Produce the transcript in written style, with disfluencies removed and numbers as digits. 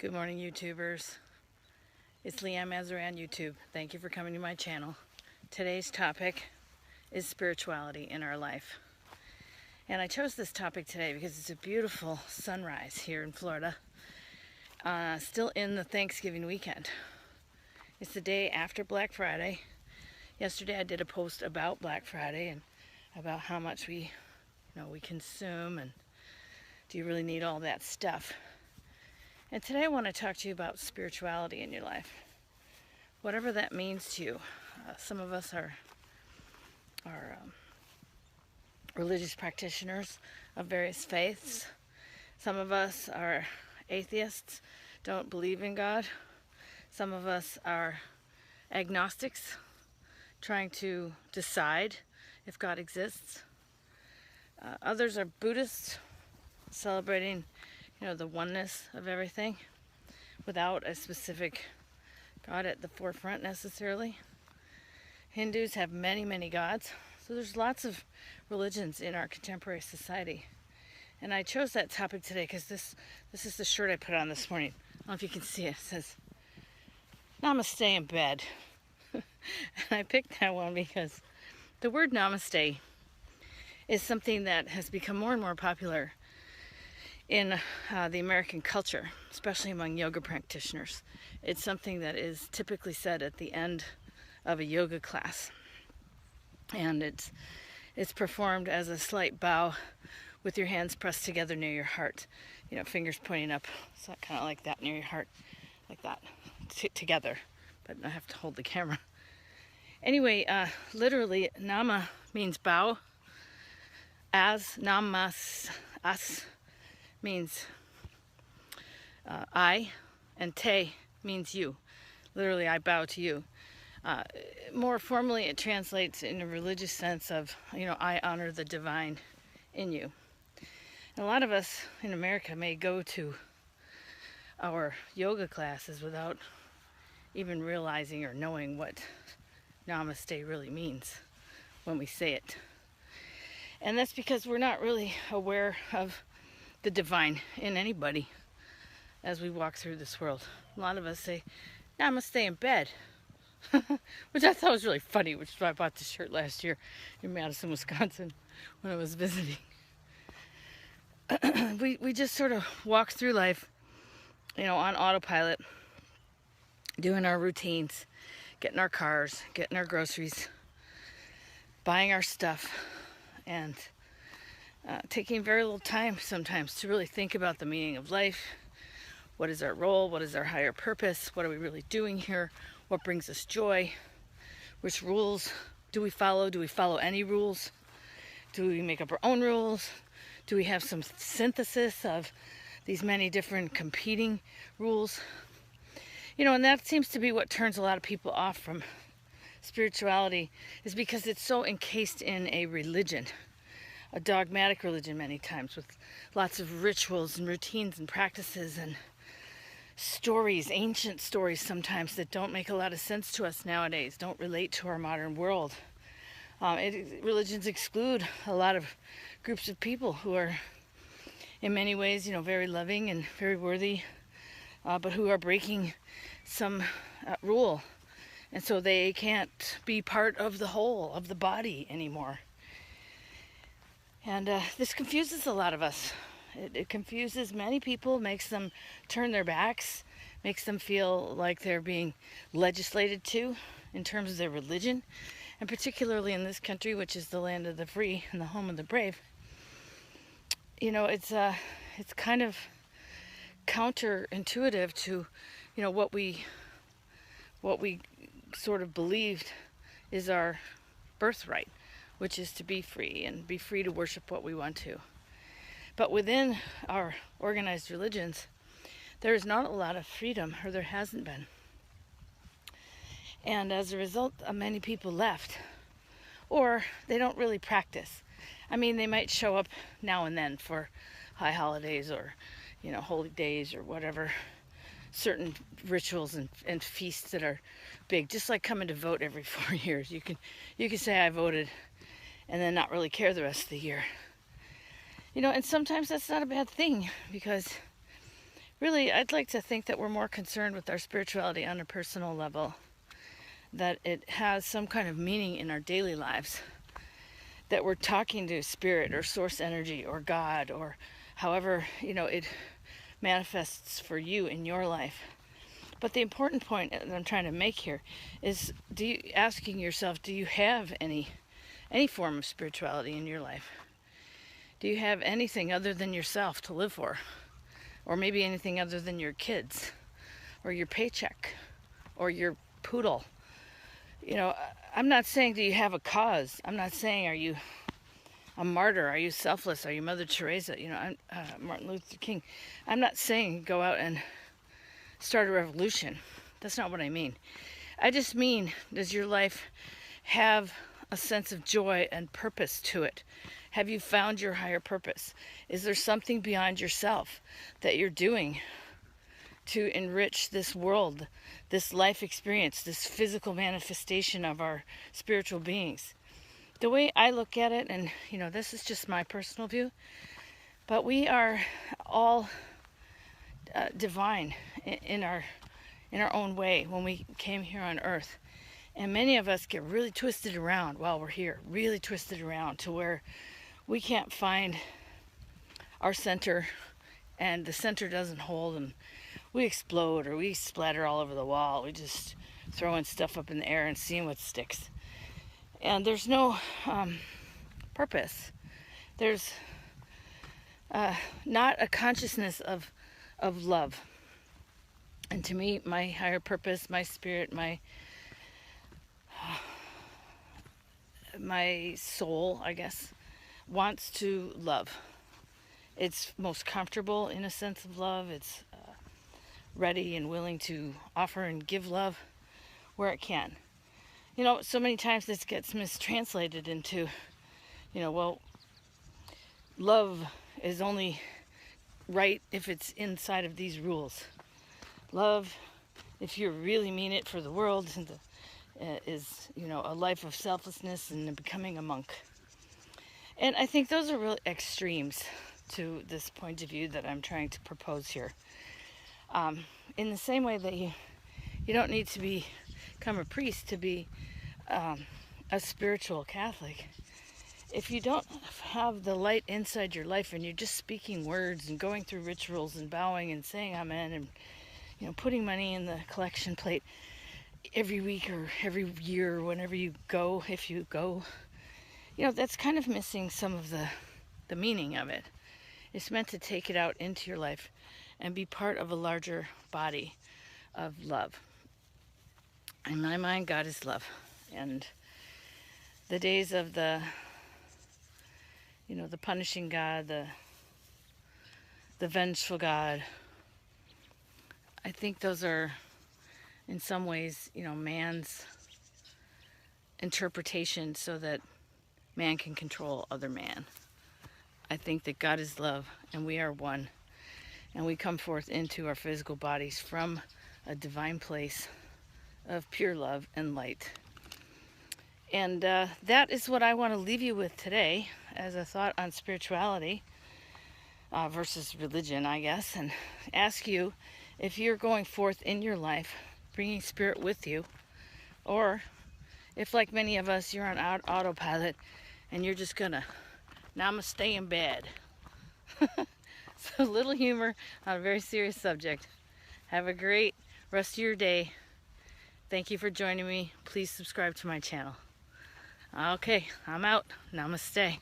Good morning, YouTubers. It's Leanne Mazaran on YouTube. Thank you for coming to my channel. Today's topic is spirituality in our life. And I chose this topic today because it's a beautiful sunrise here in Florida. Still in the Thanksgiving weekend. It's the day after Black Friday. Yesterday I did a post about Black Friday and about how much we consume and do you really need all that stuff. And today I want to talk to you about spirituality in your life. Whatever that means to you. Some of us are religious practitioners of various faiths. Some of us are atheists, don't believe in God. Some of us are agnostics, trying to decide if God exists. Others are Buddhists, celebrating the oneness of everything without a specific God at the forefront necessarily. Hindus have many, many gods. So there's lots of religions in our contemporary society. And I chose that topic today because this is the shirt I put on this morning. I don't know if you can see it. It says, Namaste in bed. And I picked that one because the word namaste is something that has become more and more popular in the American culture, especially among yoga practitioners. It's something that is typically said at the end of a yoga class. And it's performed as a slight bow with your hands pressed together near your heart. Fingers pointing up. So kind of like that near your heart. Like that. Together. But I have to hold the camera. Anyway, literally, nama means bow. As, namas, as means I, and te means you. Literally, I bow to you. More formally, it translates in a religious sense of, I honor the divine in you. And a lot of us in America may go to our yoga classes without even realizing or knowing what namaste really means when we say it. And that's because we're not really aware of the divine in anybody as we walk through this world. A lot of us say, namaste in bed. Which I thought was really funny, which is why I bought this shirt last year in Madison, Wisconsin when I was visiting. We just sort of walk through life, on autopilot, doing our routines, getting our cars, getting our groceries, buying our stuff, and taking very little time sometimes to really think about the meaning of life. What is our role? What is our higher purpose? What are we really doing here? What brings us joy? Which rules do we follow? Do we follow any rules? Do we make up our own rules? Do we have some synthesis of these many different competing rules? And that seems to be what turns a lot of people off from spirituality, is because it's so encased in a religion, a dogmatic religion many times, with lots of rituals and routines and practices and stories, ancient stories sometimes that don't make a lot of sense to us nowadays, don't relate to our modern world. Religions exclude a lot of groups of people who are in many ways, very loving and very worthy, but who are breaking some rule. And so they can't be part of the whole of the body anymore. And this confuses a lot of us. It confuses many people, makes them turn their backs, makes them feel like they're being legislated to in terms of their religion. And particularly in this country, which is the land of the free and the home of the brave, it's kind of counterintuitive to, what we sort of believed is our birthright, which is to be free and be free to worship what we want to. But within our organized religions, there is not a lot of freedom, or there hasn't been. And as a result, many people left, or they don't really practice. I mean, they might show up now and then for high holidays or, holy days or whatever, certain rituals and feasts that are big, just like coming to vote every 4 years. You can say I voted and then not really care the rest of the year. And sometimes that's not a bad thing, because really, I'd like to think that we're more concerned with our spirituality on a personal level, that it has some kind of meaning in our daily lives, that we're talking to spirit or source energy or God or however, it manifests for you in your life. But the important point that I'm trying to make here is asking yourself, do you have any form of spirituality in your life? Do you have anything other than yourself to live for? Or maybe anything other than your kids or your paycheck or your poodle? I'm not saying do you have a cause. I'm not saying are you a martyr? Are you selfless? Are you Mother Teresa? I'm Martin Luther King. I'm not saying go out and start a revolution. That's not what I mean. I just mean, does your life have a sense of joy and purpose to it? Have you found your higher purpose? Is there something beyond yourself that you're doing to enrich this world, this life experience, this physical manifestation of our spiritual beings? The way I look at it, and this is just my personal view, but we are all divine in our own way when we came here on earth. And many of us get really twisted around while we're here, really twisted around to where we can't find our center, and the center doesn't hold, and we explode or we splatter all over the wall. We just throwing stuff up in the air and seeing what sticks. And there's no purpose. There's not a consciousness of love. And to me, my higher purpose, my spirit, my soul, I guess, wants to love. It's most comfortable in a sense of love. It's ready and willing to offer and give love where it can. So many times this gets mistranslated into, well, love is only right if it's inside of these rules. Love, if you really mean it for the world, is, a life of selflessness and becoming a monk. And I think those are real extremes to this point of view that I'm trying to propose here. In the same way that you don't need to become a priest to be a spiritual Catholic. If you don't have the light inside your life and you're just speaking words and going through rituals and bowing and saying amen and putting money in the collection plate every week or every year or whenever you go, if you go, that's kind of missing some of the meaning of it. It's meant to take it out into your life and be part of a larger body of love. In my mind, God is love. And the days of the punishing God, the vengeful God, I think those are, in some ways, man's interpretation so that man can control other man. I think that God is love and we are one, and we come forth into our physical bodies from a divine place of pure love and light. And that is what I want to leave you with today as a thought on spirituality versus religion, I guess, and ask you if you're going forth in your life bringing spirit with you, or if, like many of us, you're on autopilot and you're just gonna namaste in bed. So, a little humor on a very serious subject. Have a great rest of your day. Thank you for joining me. Please subscribe to my channel. Okay, I'm out. Namaste.